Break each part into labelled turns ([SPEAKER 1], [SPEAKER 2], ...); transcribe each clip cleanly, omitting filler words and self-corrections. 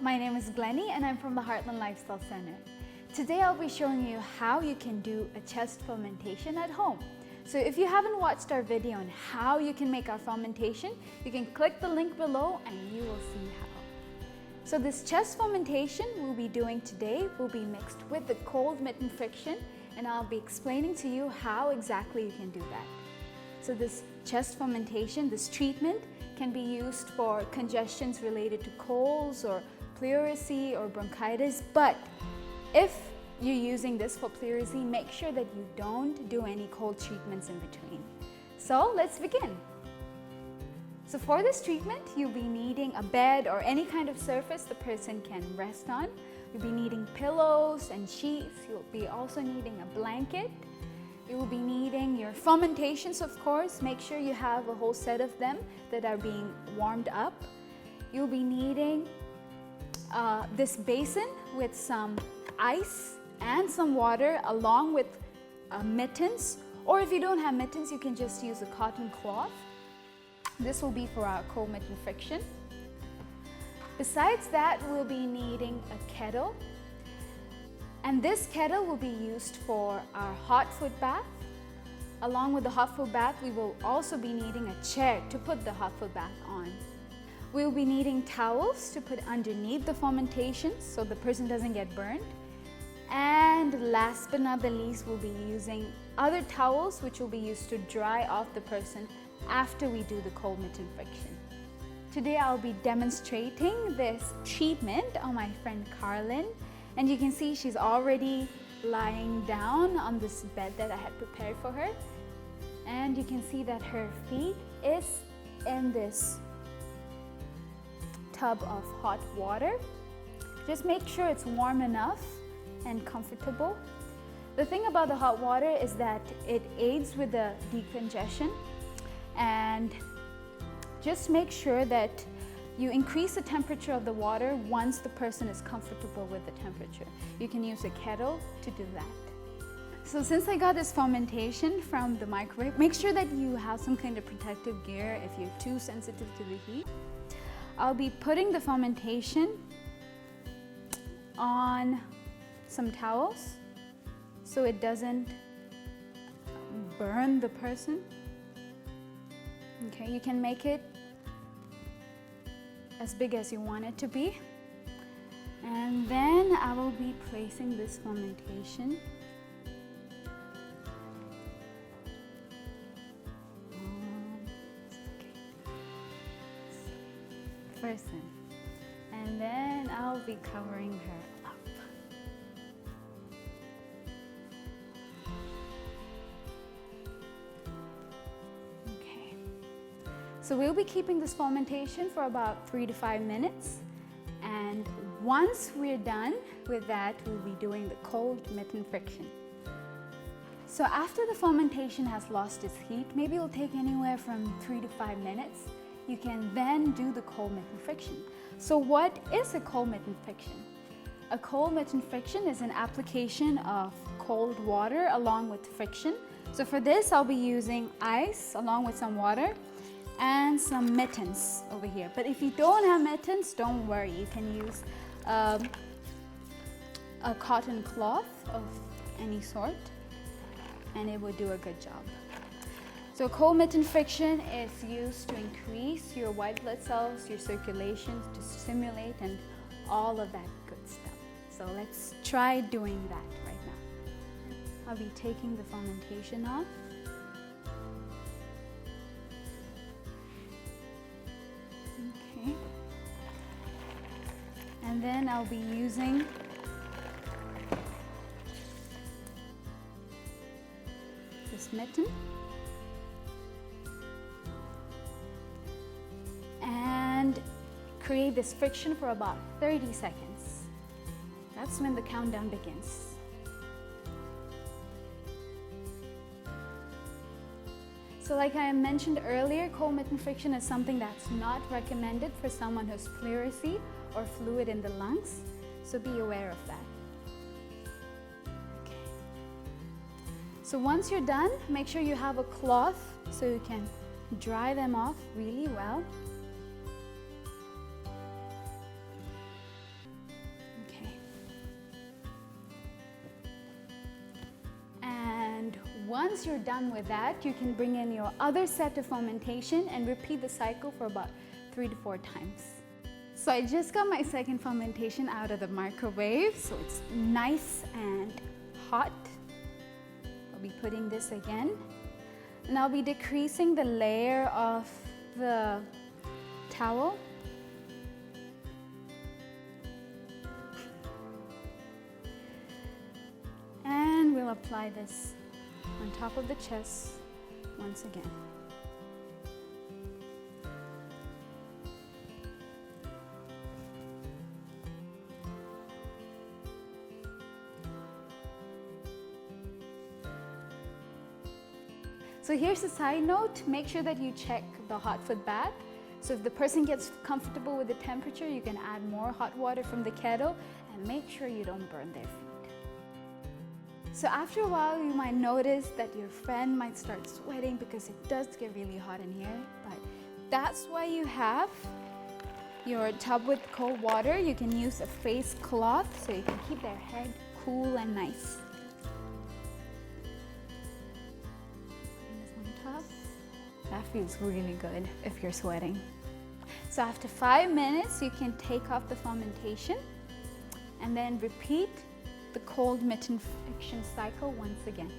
[SPEAKER 1] my name is Glennie and I'm from the Heartland Lifestyle Center. Today I'll be showing you how you can do a chest fermentation at home. So if you haven't watched our video on how you can make our fermentation, you can click the link below and you will see how. So this chest fermentation we'll be doing today will be mixed with the cold mitten friction, and I'll be explaining to you how exactly you can do that. So this chest fermentation, this treatment, can be used for congestions related to colds or pleurisy or bronchitis, but if you're using this for pleurisy, make sure that you don't do any cold treatments in between. So let's begin. So for this treatment, you'll be needing a bed or any kind of surface the person can rest on. You'll be needing pillows and sheets. You'll be also needing a blanket. You will be needing your fermentations, of course. Make sure you have a whole set of them that are being warmed up. You'll be needing this basin with some ice and some water along with mittens, or if you don't have mittens, you can just use a cotton cloth. This will be for our cold mitten friction. Besides that, we'll be needing a kettle, and this kettle will be used for our hot foot bath. Along with the hot foot bath, we will also be needing a chair to put the hot foot bath on. We'll be needing towels to put underneath the fermentation so the person doesn't get burned. And last but not the least, we'll be using other towels which will be used to dry off the person after we do the cold mitten friction. Today I'll be demonstrating this treatment on my friend Carlin, and you can see she's already lying down on this bed that I had prepared for her, and you can see that her feet is in this tub of hot water. Just make sure it's warm enough and comfortable. The thing about the hot water is that it aids with the decongestion, and just make sure that you increase the temperature of the water once the person is comfortable with the temperature. You can use a kettle to do that. So since I got this fermentation from the microwave, make sure that you have some kind of protective gear if you're too sensitive to the heat. I'll be putting the fermentation on some towels so it doesn't burn the person. Okay, you can make it as big as you want it to be. And then I will be placing this fermentation on this person. And then I'll be covering her up. So we'll be keeping this fermentation for about 3 to 5 minutes, and once we're done with that, we'll be doing the cold mitten friction. So after the fermentation has lost its heat, maybe it'll take anywhere from 3 to 5 minutes, you can then do the cold mitten friction. So what is a cold mitten friction? A cold mitten friction is an application of cold water along with friction. So for this, I'll be using ice along with some water and some mittens over here. But if you don't have mittens, don't worry. You can use a cotton cloth of any sort, and it will do a good job. So cold mitten friction is used to increase your white blood cells, your circulation, to stimulate, and all of that good stuff. So let's try doing that right now. I'll be taking the fermentation off. Okay. And then I'll be using this mitten and create this friction for about 30 seconds. That's when the countdown begins. So like I mentioned earlier, cold mitten friction is something that's not recommended for someone who's pleurisy or fluid in the lungs, so be aware of that. Okay. So once you're done, make sure you have a cloth so you can dry them off really well. once you're done with that, you can bring in your other set of fermentation and repeat the cycle for about 3 to 4 times. So I just got my second fermentation out of the microwave, so it's nice and hot. I'll be putting this again, and I'll be decreasing the layer of the towel. And we'll apply this on top of the chest once again. So here's a side note, make sure that you check the hot foot bath. So if the person gets comfortable with the temperature, you can add more hot water from the kettle and make sure you don't burn their feet. So after a while, you might notice that your friend might start sweating because it does get really hot in here, but that's why you have your tub with cold water. You can use a face cloth so you can keep their head cool and nice. That feels really good if you're sweating. So after 5 minutes, you can take off the fermentation and then repeat the cold mitten friction cycle once again.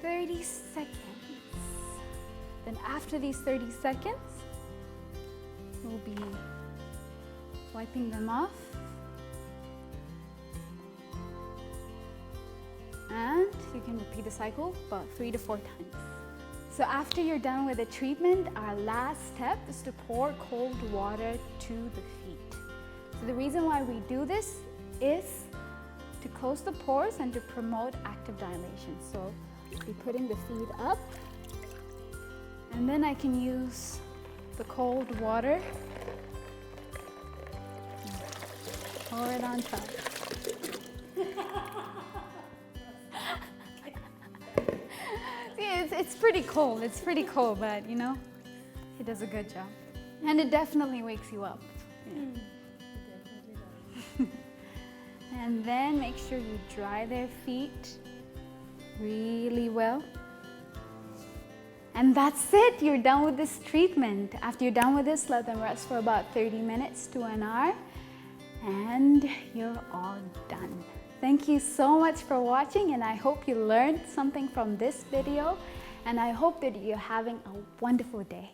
[SPEAKER 1] Okay. 30 seconds. Then after these 30 seconds, we'll be wiping them off. And you can repeat the cycle about 3 to 4 times. So after you're done with the treatment, our last step is to pour cold water to the feet. So the reason why we do this is to close the pores and to promote active dilation. So I'll be putting the feet up. And then I can use the cold water, pour it on top. See, it's pretty cold, but you know, it does a good job. And it definitely wakes you up. Yeah. And then make sure you dry their feet really well. And that's it, you're done with this treatment. After you're done with this, let them rest for about 30 minutes to an hour, and you're all done. Thank you so much for watching, and I hope you learned something from this video, and I hope that you're having a wonderful day.